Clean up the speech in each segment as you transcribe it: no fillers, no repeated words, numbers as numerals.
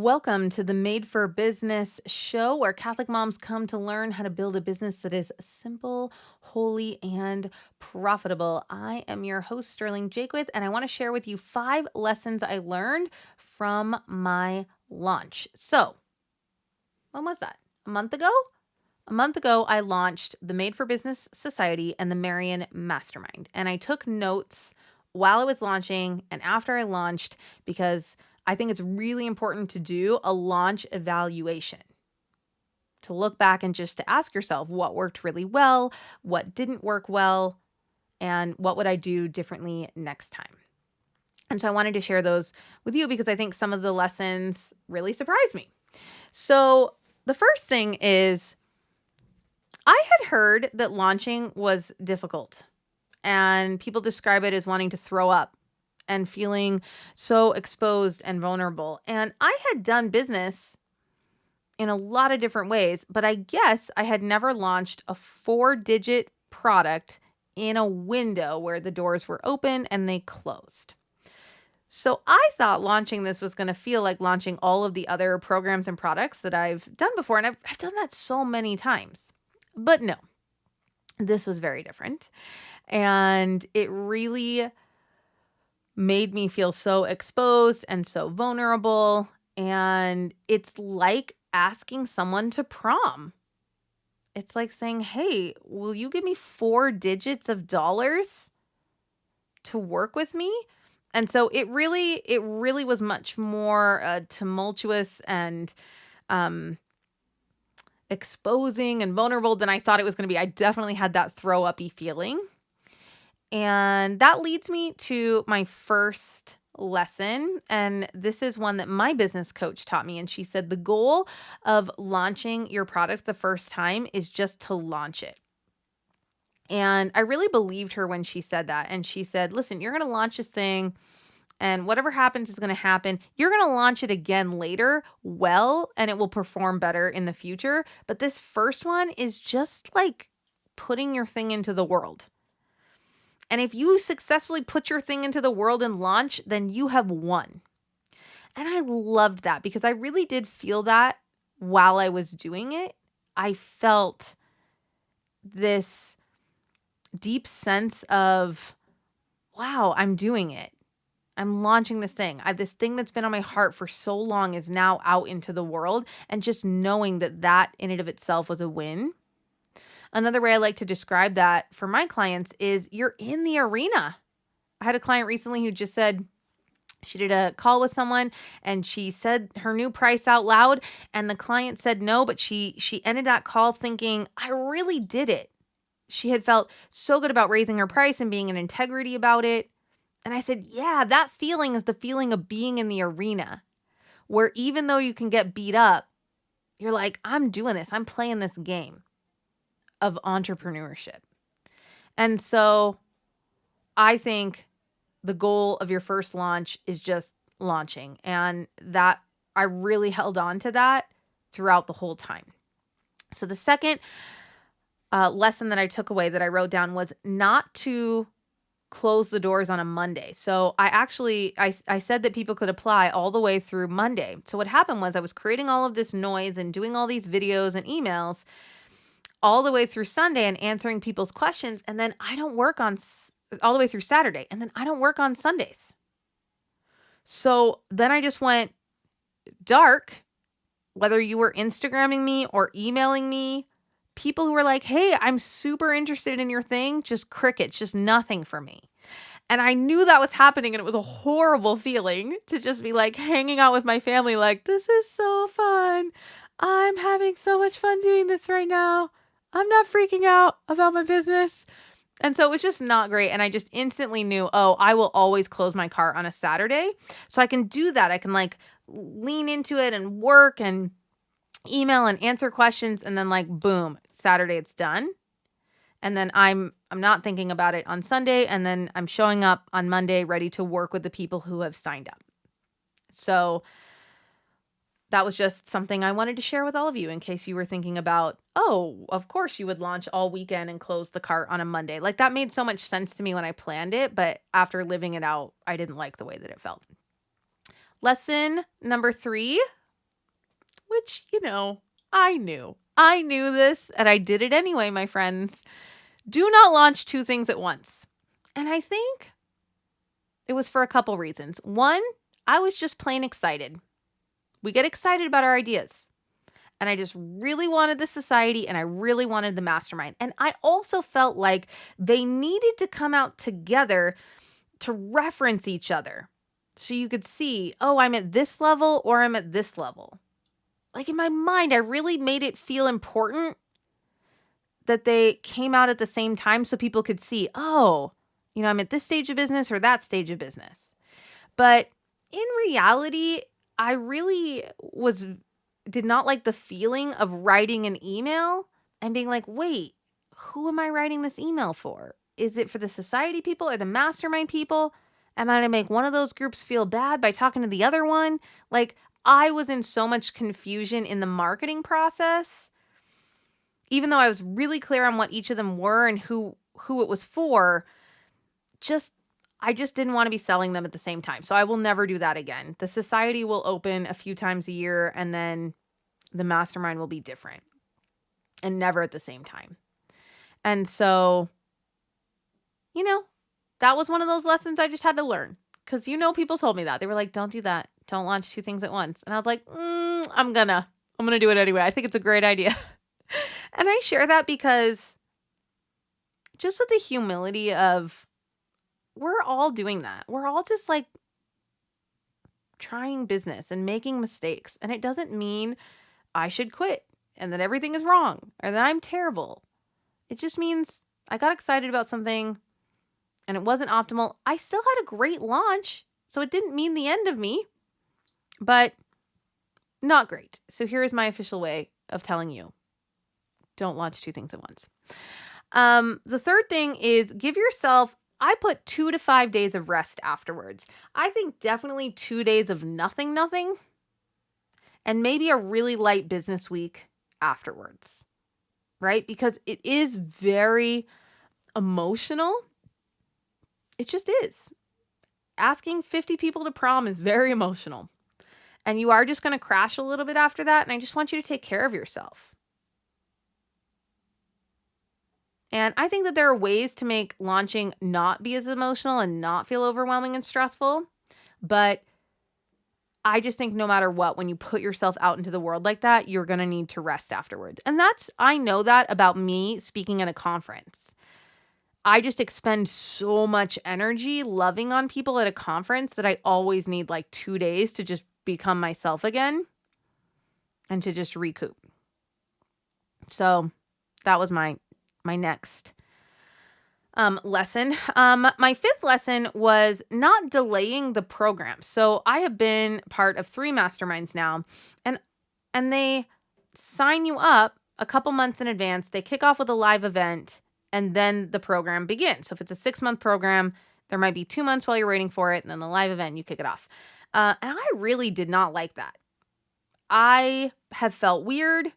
Welcome to the Made for Business show where Catholic moms come to learn how to build a business that is simple, holy, and profitable. I am your host, Sterling Jaquith, and I want to share with you 5 lessons I learned from my launch. So, when was that? A month ago? A month ago, I launched the Made for Business Society and the Marian Mastermind. And I took notes while I was launching and after I launched because I think it's really important to do a launch evaluation. To look back and just to ask yourself what worked really well, what didn't work well, and what would I do differently next time. And so I wanted to share those with you because I think some of the lessons really surprised me. So the first thing is, I had heard that launching was difficult and people describe it as wanting to throw up and feeling so exposed and vulnerable. And I had done business in a lot of different ways, but I guess I had never launched a 4-digit product in a window where the doors were open and they closed. So I thought launching this was going to feel like launching all of the other programs and products that I've done before. And I've done that so many times. But no, this was very different. And it really made me feel so exposed and so vulnerable. And it's like asking someone to prom. It's like saying, hey, will you give me 4 digits of dollars to work with me? And so it really was much more tumultuous and exposing and vulnerable than I thought it was going to be. I definitely had that throw uppy feeling. And that leads me to my first lesson. And this is one that my business coach taught me. And she said, the goal of launching your product the first time is just to launch it. And I really believed her when she said that. And she said, listen, you're going to launch this thing and whatever happens is going to happen. You're going to launch it again later, and it will perform better in the future. But this first one is just like putting your thing into the world. And if you successfully put your thing into the world and launch, then you have won. And I loved that because I really did feel that while I was doing it. I felt this deep sense of, wow, I'm doing it. I'm launching this thing. This thing that's been on my heart for so long is now out into the world. And just knowing that in and of itself was a win. Another way I like to describe that for my clients is you're in the arena. I had a client recently who just said she did a call with someone and she said her new price out loud and the client said no, but she ended that call thinking, I really did it. She had felt so good about raising her price and being in integrity about it. And I said, yeah, that feeling is the feeling of being in the arena where even though you can get beat up, you're like, I'm doing this. I'm playing this game of entrepreneurship. And so I think the goal of your first launch is just launching. And that I really held on to that throughout the whole time. So the second lesson that I took away that I wrote down was not to close the doors on a Monday. So I said that people could apply all the way through Monday. So what happened was I was creating all of this noise and doing all these videos and emails all the way through Sunday and answering people's questions. And then I don't work on all the way through Saturday. And then I don't work on Sundays. So then I just went dark, whether you were Instagramming me or emailing me, people who were like, hey, I'm super interested in your thing, just crickets, just nothing for me. And I knew that was happening and it was a horrible feeling to just be like hanging out with my family like, this is so fun. I'm having so much fun doing this right now. I'm not freaking out about my business. And so it was just not great. And I just instantly knew, I will always close my cart on a Saturday. So I can do that. I can like lean into it and work and email and answer questions. And then like, boom, Saturday it's done. And then I'm not thinking about it on Sunday. And then I'm showing up on Monday ready to work with the people who have signed up. So that was just something I wanted to share with all of you in case you were thinking about, of course you would launch all weekend and close the cart on a Monday. Like that made so much sense to me when I planned it, but after living it out, I didn't like the way that it felt. Lesson number 3 which, I knew. I knew this, and I did it anyway, my friends. Do not launch two things at once. And I think it was for a couple reasons. One, I was just plain excited. We get excited about our ideas. And I just really wanted the society, and I really wanted the mastermind. And I also felt like they needed to come out together to reference each other. So you could see, oh, I'm at this level or I'm at this level. Like in my mind, I really made it feel important that they came out at the same time so people could see, oh, I'm at this stage of business or that stage of business. But in reality, I really did not like the feeling of writing an email and being like, wait, who am I writing this email for? Is it for the society people or the mastermind people? Am I going to make one of those groups feel bad by talking to the other one? Like, I was in so much confusion in the marketing process, even though I was really clear on what each of them were and who it was for. I just didn't want to be selling them at the same time. So I will never do that again. The society will open a few times a year, and then the mastermind will be different and never at the same time. And so, that was one of those lessons I just had to learn. Because, people told me that. They were like, don't do that. Don't launch two things at once. And I was like, I'm gonna do it anyway. I think it's a great idea. And I share that because just with the humility of, we're all doing that. We're all just like trying business and making mistakes. And it doesn't mean I should quit and that everything is wrong or that I'm terrible. It just means I got excited about something and it wasn't optimal. I still had a great launch, so it didn't mean the end of me, but not great. So here is my official way of telling you, don't launch two things at once. The third thing is give yourself, I put 2 to 5 days of rest afterwards. I think definitely 2 days of nothing, and maybe a really light business week afterwards, right? Because it is very emotional. It just is. Asking 50 people to prom is very emotional. And you are just going to crash a little bit after that. And I just want you to take care of yourself. And I think that there are ways to make launching not be as emotional and not feel overwhelming and stressful. But I just think no matter what, when you put yourself out into the world like that, you're going to need to rest afterwards. And I know that about me speaking at a conference. I just expend so much energy loving on people at a conference that I always need like 2 days to just become myself again and to just recoup. So that was my next lesson. My fifth lesson was not delaying the program. So I have been part of 3 masterminds now, and they sign you up a couple months in advance. They kick off with a live event, and then the program begins. So if it's a 6-month program, there might be 2 months while you're waiting for it, and then the live event, you kick it off. And I really did not like that. I have felt weird.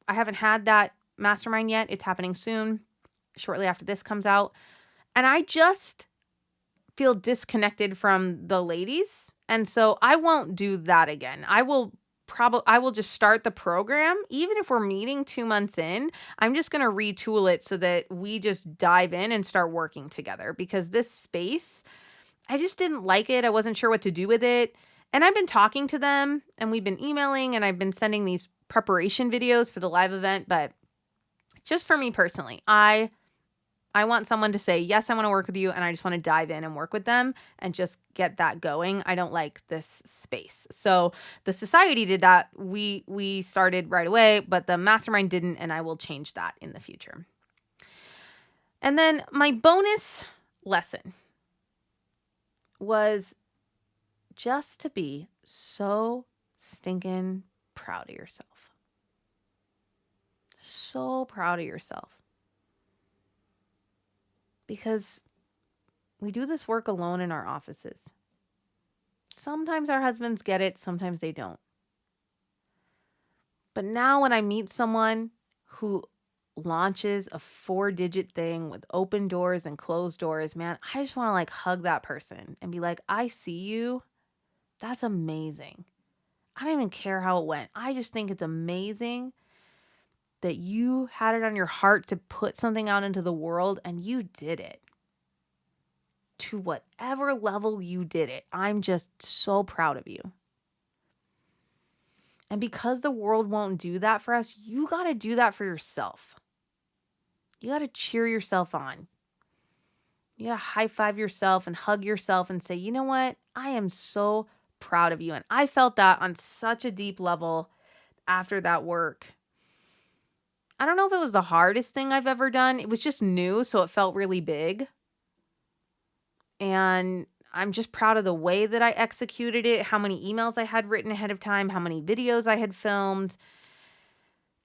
I haven't had that mastermind yet. It's happening soon, shortly after this comes out. And I just feel disconnected from the ladies. And so I won't do that again. I will just start the program. Even if we're meeting 2 months in, I'm just going to retool it so that we just dive in and start working together, because this space, I just didn't like it. I wasn't sure what to do with it. And I've been talking to them, and we've been emailing, and I've been sending these preparation videos for the live event. But just for me personally, I want someone to say, yes, I want to work with you, and I just want to dive in and work with them and just get that going. I don't like this space. So the society did that. We started right away, but the mastermind didn't, and I will change that in the future. And then my bonus lesson was just to be so stinking proud of yourself. So proud of yourself. Because we do this work alone in our offices. Sometimes our husbands get it, sometimes they don't. But now when I meet someone who launches a 4-digit thing with open doors and closed doors, man, I just want to hug that person and be like, I see you. That's amazing. I don't even care how it went. I just think it's amazing that you had it on your heart to put something out into the world and you did it. To whatever level you did it, I'm just so proud of you. And because the world won't do that for us, you got to do that for yourself. You got to cheer yourself on. You got to high five yourself and hug yourself and say, you know what? I am so proud of you. And I felt that on such a deep level after that work. I don't know if it was the hardest thing I've ever done. It was just new, so it felt really big. And I'm just proud of the way that I executed it, how many emails I had written ahead of time, how many videos I had filmed,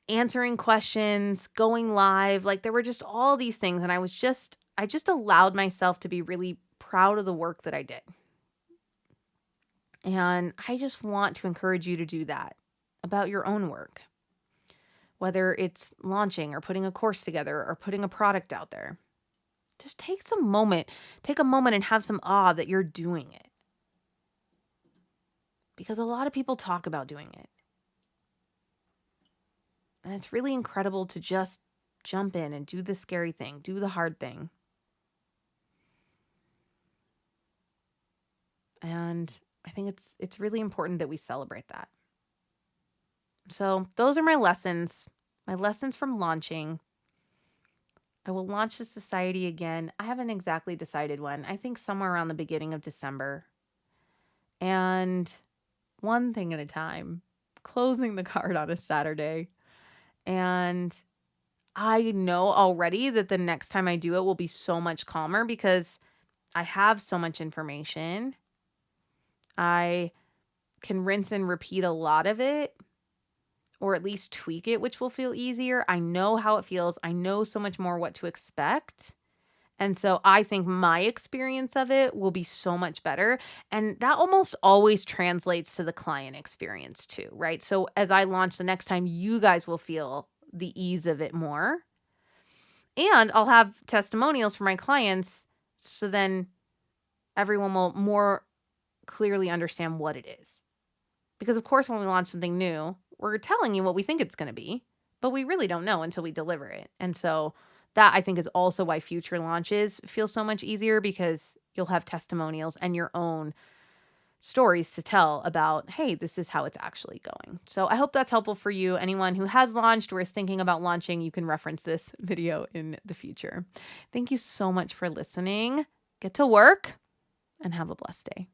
answering questions, going live. Like there were just all these things. And I just allowed myself to be really proud of the work that I did. And I just want to encourage you to do that about your own work, whether it's launching or putting a course together or putting a product out there. Just take a moment and have some awe that you're doing it. Because a lot of people talk about doing it. And it's really incredible to just jump in and do the scary thing, do the hard thing. And I think it's really important that we celebrate that. So those are my lessons from launching. I will launch the society again. I haven't exactly decided when. I think somewhere around the beginning of December. And one thing at a time, closing the card on a Saturday. And I know already that the next time I do it will be so much calmer because I have so much information. I can rinse and repeat a lot of it, or at least tweak it, which will feel easier. I know how it feels. I know so much more what to expect. And so I think my experience of it will be so much better. And that almost always translates to the client experience too, right? So as I launch the next time, you guys will feel the ease of it more. And I'll have testimonials for my clients. So then everyone will more clearly understand what it is. Because of course, when we launch something new, we're telling you what we think it's going to be, but we really don't know until we deliver it. And so that I think is also why future launches feel so much easier because you'll have testimonials and your own stories to tell about, hey, this is how it's actually going. So I hope that's helpful for you. Anyone who has launched or is thinking about launching, you can reference this video in the future. Thank you so much for listening. Get to work and have a blessed day.